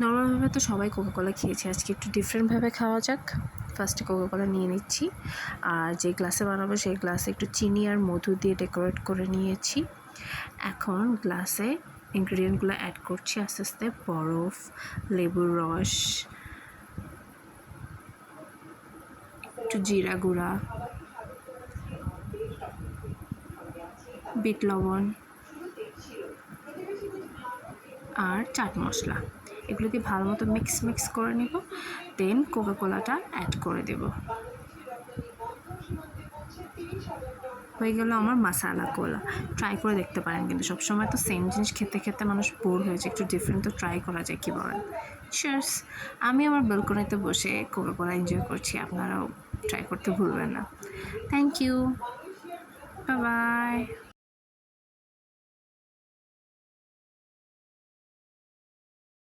নর্মালভাবে তো সবাই কোকাকোলা খেয়েছে, আজকে একটু ডিফারেন্টভাবে খাওয়া যাক। ফার্স্টে কোকাকোলা নিয়ে নিচ্ছি, আর যে গ্লাসে বানাবো সেই গ্লাসে একটু চিনি আর মধু দিয়ে ডেকোরেট করে নিয়েছি। এখন গ্লাসে ইনগ্রিডিয়েন্টগুলো অ্যাড করছি আস্তে আস্তে। বরফ, লেবুর রস, একটু জিরা গুঁড়া, বিট লবণ আর চাট মশলা, এগুলো দিয়ে ভালো মতো মিক্স করে নেব। দেন কোকাকোলাটা অ্যাড করে দেব। হয়ে গেল আমার মাসালা কোলা। ট্রাই করে দেখতে পারেন, কিন্তু সবসময় তো সেম জিনিস খেতে খেতে মানুষ বোর হয়ে যায়, একটু ডিফারেন্ট তো ট্রাই করা যায়, কী বলেন? চিয়ার্স। আমি আমার ব্যালকনিতে বসে কোকাকোলা এনজয় করছি, আপনারাও ট্রাই করতে ভুলবেন না। Thank you, bye by.